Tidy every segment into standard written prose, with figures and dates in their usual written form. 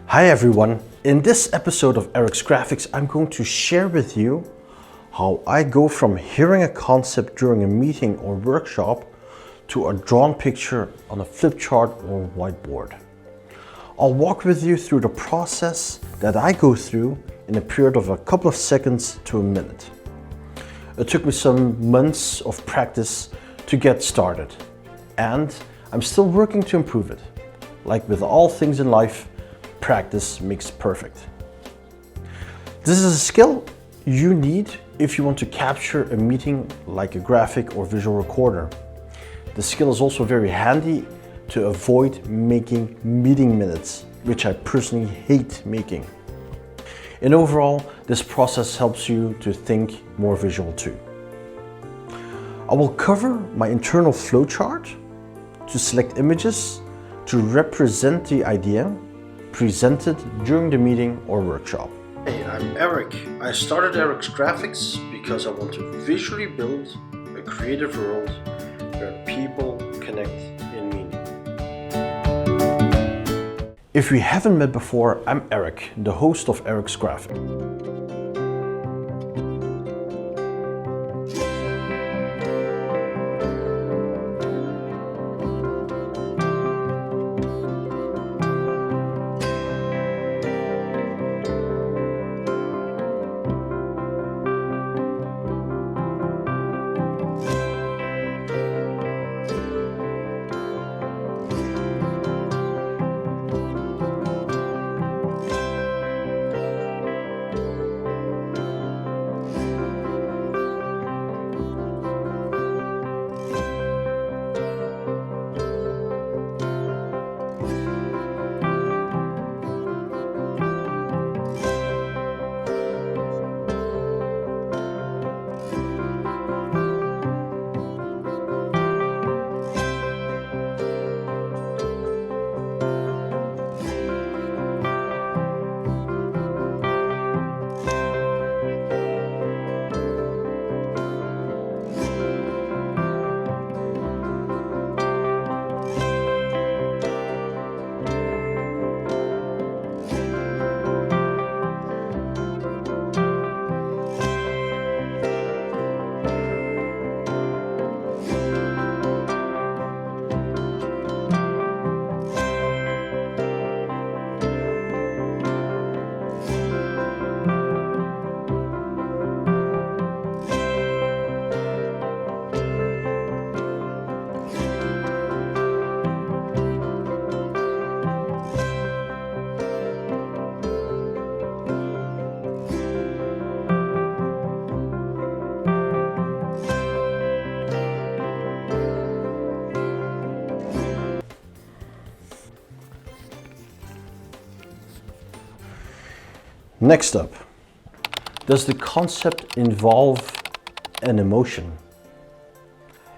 Hi everyone, in this episode of Erik's Graphics I'm going to share with you how I go from hearing a concept during a meeting or workshop to a drawn picture on a flip chart or whiteboard. I'll walk with you through the process that I go through in a period of a couple of seconds to a minute. It took me some months of practice to get started, and I'm still working to improve it. Like with all things in life, practice makes perfect. This is a skill you need if you want to capture a meeting like a graphic or visual recorder. The skill is also very handy to avoid making meeting minutes, which I personally hate making. And overall, this process helps you to think more visual too. I will cover my internal flowchart to select images to represent the idea presented during the meeting or workshop. Hey, I'm Erik. I started Erik's Graphics because I want to visually build a creative world where people connect in meaning. If we haven't met before, I'm Erik, the host of Erik's Graphics. Next up, does the concept involve an emotion?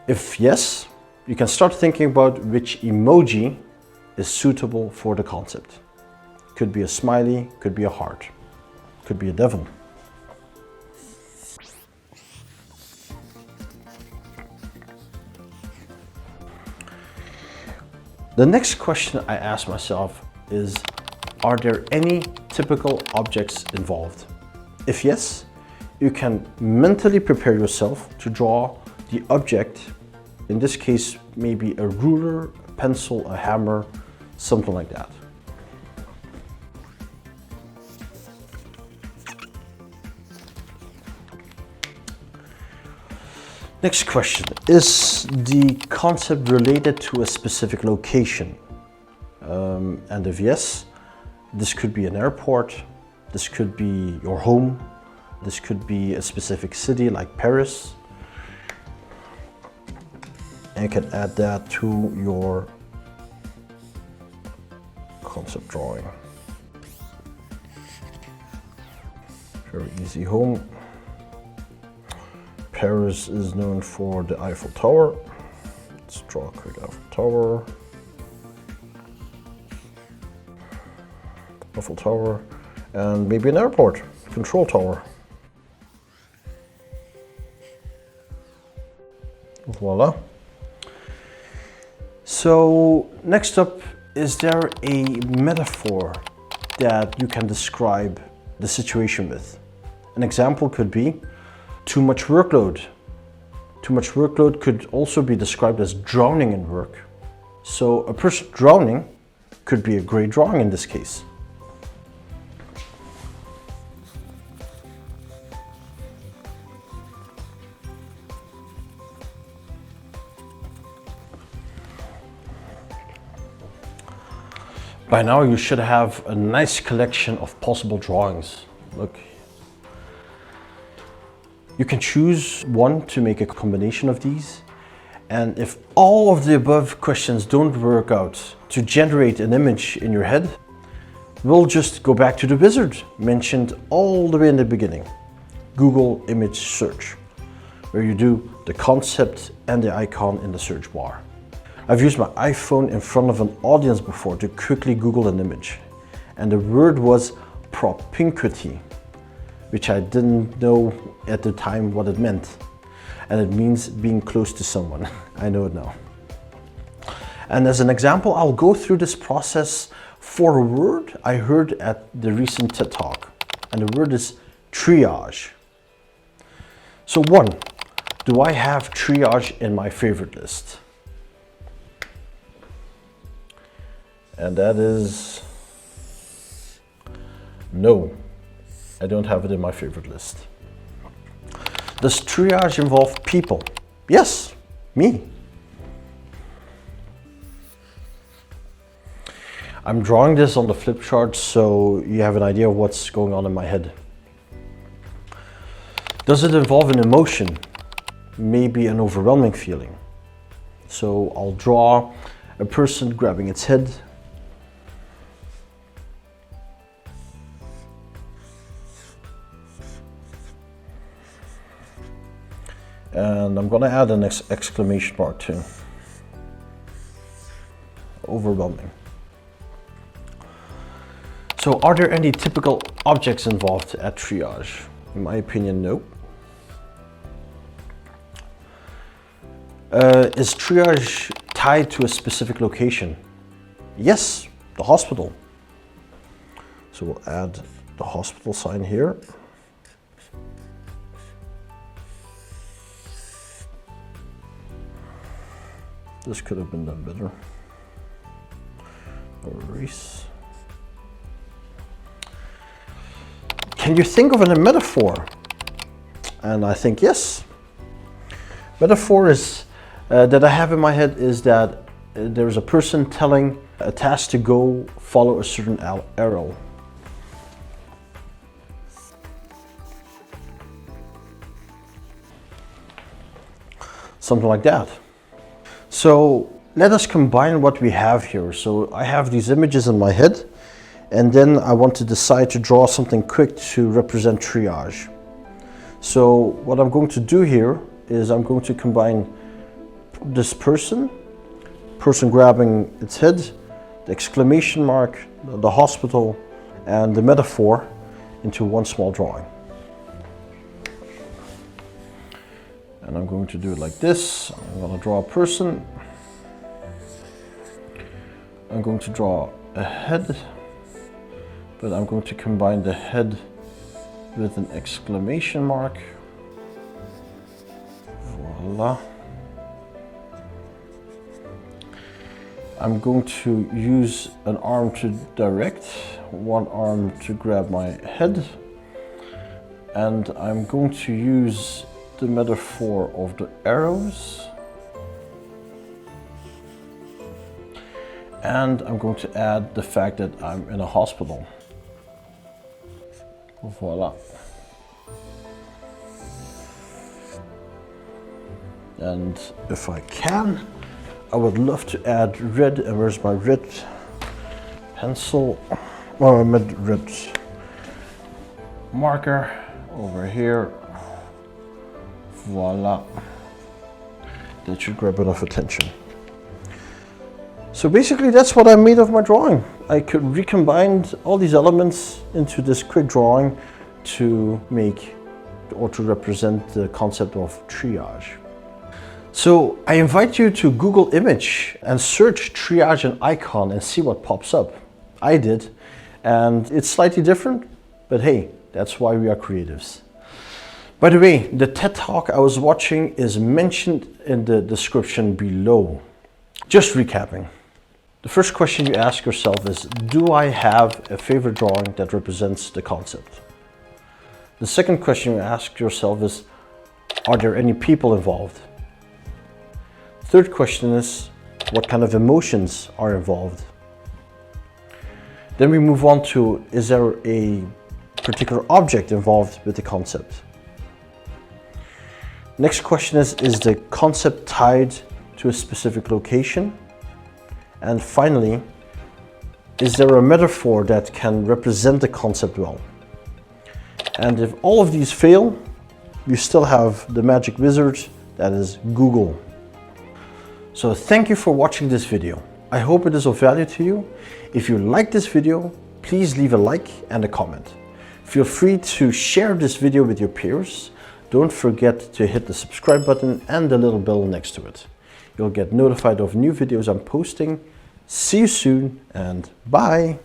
If yes, you can start thinking about which emoji is suitable for the concept. Could be a smiley, could be a heart, could be a devil. The next question I ask myself is, are there any typical objects involved? If yes, you can mentally prepare yourself to draw the object. In this case, maybe a ruler, a pencil, a hammer, something like that. Next question, is the concept related to a specific location? And if yes, this could be an airport, this could be your home, this could be a specific city like Paris. And you can add that to your concept drawing. Very easy. Home. Paris is known for the Eiffel Tower. Let's draw a quick Eiffel Tower. Eiffel Tower, and maybe an airport, control tower. Voila. So next up, is there a metaphor that you can describe the situation with. An example could be too much workload. Too much workload could also be described as drowning in work. So a person drowning could be a great drawing in this case. By now you should have a nice collection of possible drawings. Look. You can choose one to make a combination of these. And if all of the above questions don't work out to generate an image in your head, we'll just go back to the wizard mentioned all the way in the beginning. Google image search, where you do the concept and the icon in the search bar. I've used my iPhone in front of an audience before to quickly Google an image. And the word was propinquity, which I didn't know at the time what it meant. And it means being close to someone. I know it now. And as an example, I'll go through this process for a word I heard at the recent TED Talk. And the word is triage. So one, do I have triage in my favorite list? And that is no, I don't have it in my favorite list. Does triage involve people? Yes, me. I'm drawing this on the flip chart so you have an idea of what's going on in my head. Does it involve an emotion? Maybe an overwhelming feeling. So I'll draw a person grabbing its head. And I'm going to add an exclamation mark too. Overwhelming. So are there any typical objects involved at triage? In my opinion, no. Is triage tied to a specific location? Yes, the hospital. So we'll add the hospital sign here. This could have been done better. Erase. Can you think of a metaphor? And I think yes. Metaphor is that I have in my head is that there's a person telling a task to go follow a certain arrow. Something like that. So let us combine what we have here. So I have these images in my head, and then I want to decide to draw something quick to represent triage. So what I'm going to do here is I'm going to combine this person grabbing its head, the exclamation mark, the hospital, and the metaphor into one small drawing. And I'm going to do it like this. I'm going to draw a person. I'm going to draw a head, but I'm going to combine the head with an exclamation mark. Voila. I'm going to use an arm to direct, one arm to grab my head, and I'm going to use the metaphor of the arrows, and I'm going to add the fact that I'm in a hospital. Voila. And if I can, I would love to add red. And where's my red pencil? Well, my red marker over here. Voila. That should grab enough attention. So basically that's what I made of my drawing. I could recombine all these elements into this quick drawing to make or to represent the concept of triage. So I invite you to Google image and search triage and icon and see what pops up. I did, And it's slightly different, but hey, that's why we are creatives. By the way, the TED Talk I was watching is mentioned in the description below. Just recapping. The first question you ask yourself is, do I have a favorite drawing that represents the concept? The second question you ask yourself is, are there any people involved? Third question is, what kind of emotions are involved? Then we move on to, is there a particular object involved with the concept? Next question is the concept tied to a specific location? And finally, is there a metaphor that can represent the concept well? And if all of these fail, you still have the magic wizard, that is Google. So thank you for watching this video. I hope it is of value to you. If you like this video, please leave a like and a comment. Feel free to share this video with your peers. Don't forget to hit the subscribe button and the little bell next to it. You'll get notified of new videos I'm posting. See you soon and bye!